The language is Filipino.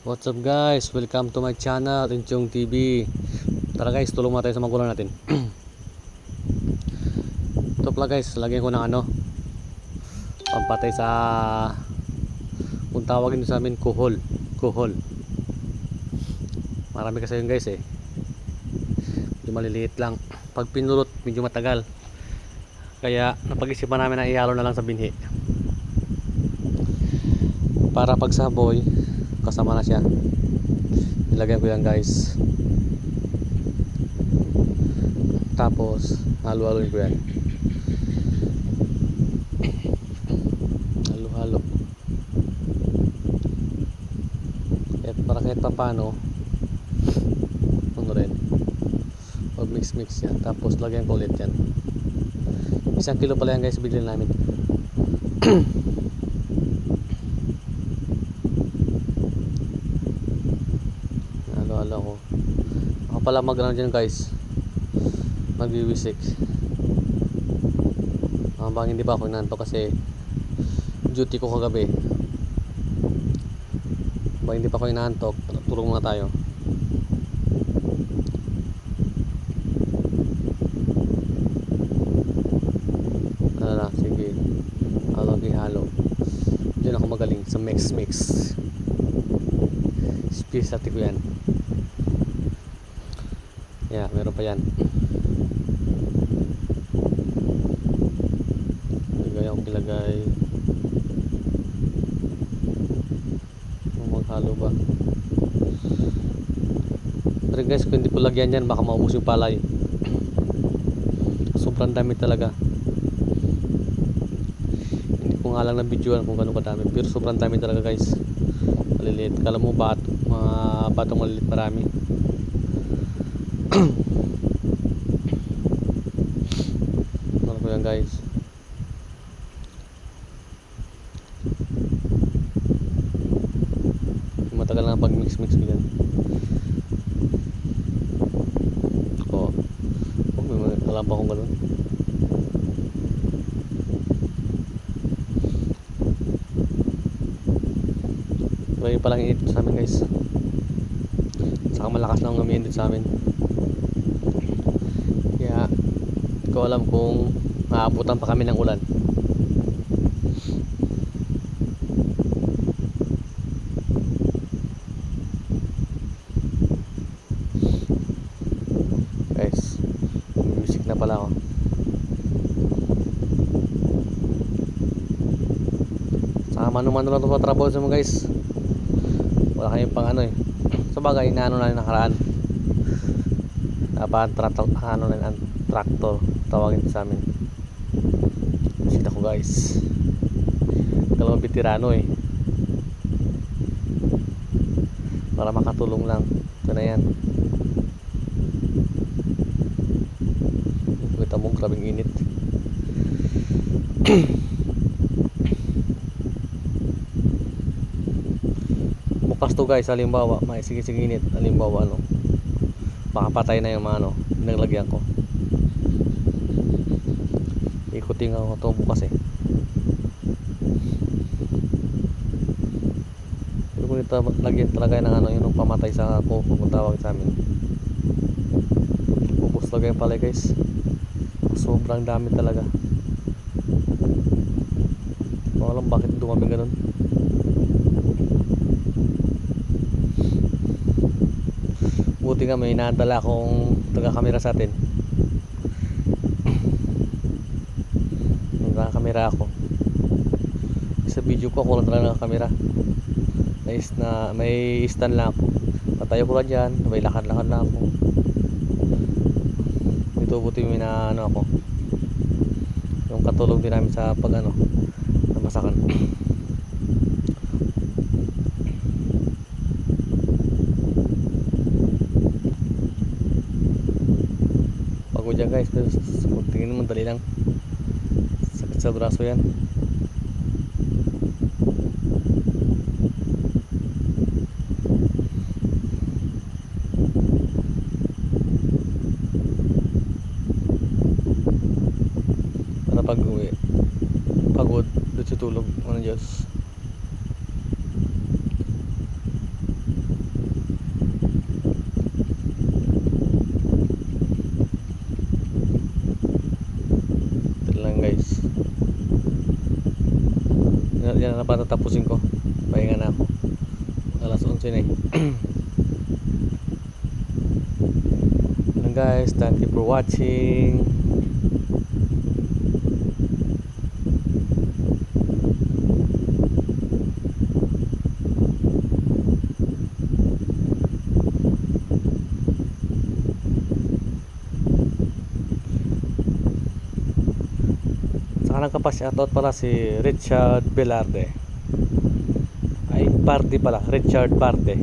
What's up guys? Welcome to my channel, Inchong TV. Tara guys, tulong mo tayo sa magulang natin. Ito pala guys, lagyan ko ng pampatay sa, kung tawagin sa amin, kuhol. Marami kasi yun guys medyo maliliit lang. Pag pinulot medyo matagal, kaya napag-isipan namin na ihalo na lang sa binhi para pag saboy kasama na siya. Nilagyan ko yan guys, tapos halo-haloin ko yan, halo-halo para kahit pa paano ano rin, pag mix yan, tapos lagyan ko ulit yan. 1 kilo pala yan guys, bigyan namin. Halo-halo ako pala mag-ano dyan guys, magwiwisik habang hindi pa ako inantok kasi duty ko kagabi. Habang hindi pa ako inantok, tulong muna tayo. Sige, halo. Diyan ako magaling sa mix. Specialty ko yan. Yeah, meron pa yan. Ilagay. Maghalo ba? Pero guys, kung hindi ko lagyan yan, baka maubos yung palay. Sobrang dami talaga. Hindi ko nga lang na-videoan kung gano'ng kadami, pero sobrang dami talaga guys. Maliliit. Kala mo mga batong maliliit, marami. Ano ko yan guys. Matagal na pag mix ganyan. May alam pa akong gano'n. Lagi palang init sa amin guys, saka malakas na ang umiin dito sa amin, kaya hindi ko alam kung maabutan pa kami ng ulan. Guys, music na pala ako. Saka mano-mano lang ito sa trabaho sa mga guys. Wala kayong pang sa bagay, inaano na yung nakaraan. Tractor tawagin sa amin. Sita ko guys, dalawang veterano para makatulong lang. Ito na yan. Kita mo, grabing init. Bukas to guys, halimbawa may sige init, halimbawa baka patay na yung mga pinaglagyan ko. Ikutin ako to bukas pero kung ito lagyan talaga ng yung pamatay sa ako kung tawag sa amin, ubos lagay pala guys. Sobrang dami talaga. Wala lang bakit dumami ganun. Buti nga may nadala akong taga-camera sa atin. Naka-camera ako. Sa video ko ako lang talaga naka-camera. May stand lang ako. Patayo ko lang dyan. May lakad-lakad lang ako. Ito buti may ako. Yung katulong din namin sa pag namasakan. Dyan guys, pero tingin naman dali lang, sakit sa braso yan. Para pag uwi pagod doon sa tulog, Diyos. Yan na patatapusin ko. Pahinga na ako. Alas 11 na eh. Yan guys, thank you for watching. Saka nagka-shoutout pala si Richard Velarde. Ay, Parte pala. Richard Parte.